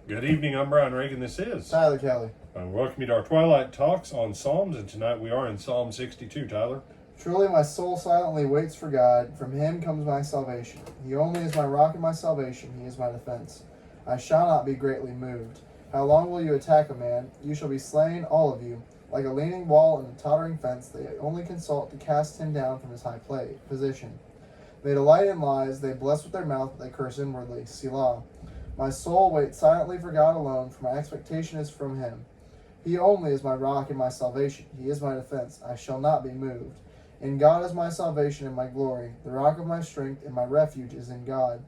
Good evening, I'm Brian Reagan. This is Tyler Kelly. and welcome you to our Twilight Talks on Psalms, and tonight we are in Psalm 62, Tyler. Truly my soul silently waits for God. From him comes my salvation. He only is my rock and my salvation. He is my defense. I shall not be greatly moved. How long will you attack a man? You shall be slain, all of you. Like a leaning wall and a tottering fence, they only consult to cast him down from his high position. They delight in lies. They bless with their mouth, but they curse inwardly. Selah. My soul waits silently for God alone, for my expectation is from him. He only is my rock and my salvation. He is my defense. I shall not be moved. In God is my salvation and my glory. The rock of my strength and my refuge is in God.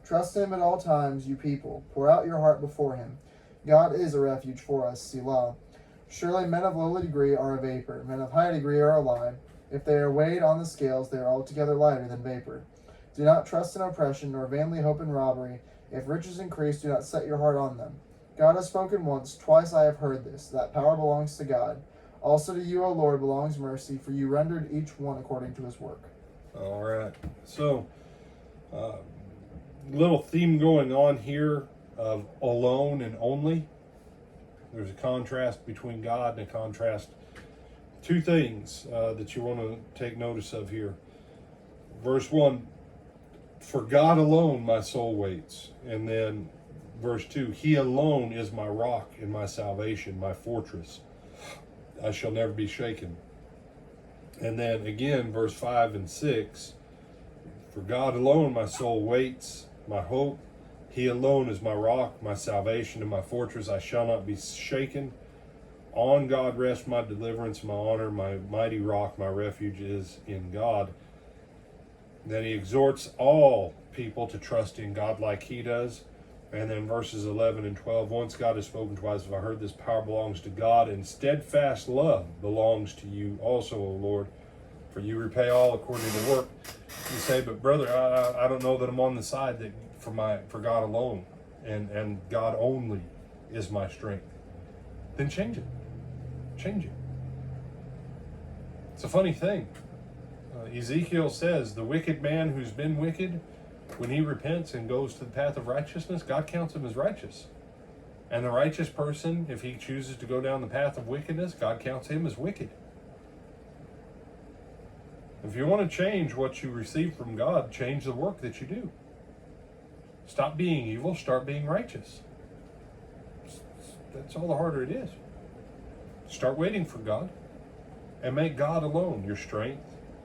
Trust him at all times, you people. Pour out your heart before him. God is a refuge for us. Selah. Surely men of lowly degree are a vapor. Men of high degree are a lie. If they are weighed on the scales, they are altogether lighter than vapor. Do not trust in oppression, nor vainly hope in robbery. If riches increase, do not set your heart on them. God has spoken once, twice I have heard this, that power belongs to God. Also to you, O Lord, belongs mercy, for you rendered each one according to his work. All right. So, little theme going on here of alone and only. There's a contrast between God and a contrast. Two things that you want to take notice of here. Verse 1, for God alone my soul waits. And then verse 2, he alone is my rock and my salvation, my fortress. I shall never be shaken. And then again, verse 5 and 6, for God alone my soul waits, my hope. He alone is my rock, my salvation, and my fortress. I shall not be shaken. On God rests my deliverance, my honor, my mighty rock, my refuge is in God. Then he exhorts all people to trust in God like he does. And then verses 11 and 12, once God has spoken, twice have I heard this, power belongs to God, and steadfast love belongs to you also, O Lord, for you repay all according to work. You say, but brother, I don't know that I'm on the side that for God alone, and God only is my strength. Then change it. Change it. It's a funny thing. Ezekiel says the wicked man who's been wicked, when he repents and goes to the path of righteousness, God counts him as righteous. And the righteous person, if he chooses to go down the path of wickedness, God counts him as wicked. If you want to change what you receive from God, change the work that you do. Stop being evil, start being righteous. That's all the harder it is. Start waiting for God and make God alone your strength,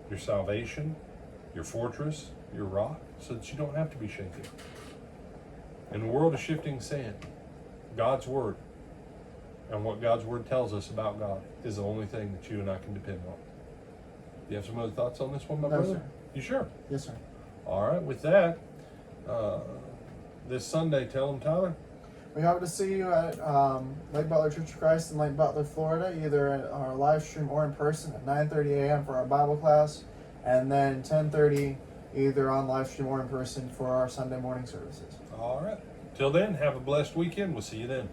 your salvation, your fortress, your rock, so that you don't have to be shaken. In the world of shifting sand, God's word and what God's word tells us about God is the only thing that you and I can depend on. Do you have some other thoughts on this one, my brother? Sir. You sure? Yes, sir. All right, with that, this Sunday, tell them, Tyler. We hope to see you at Lake Butler Church of Christ in Lake Butler, Florida, either at our live stream or in person at 9:30 a.m. for our Bible class, and then 10:30 either on live stream or in person for our Sunday morning services. All right. Till then, have a blessed weekend. We'll see you then.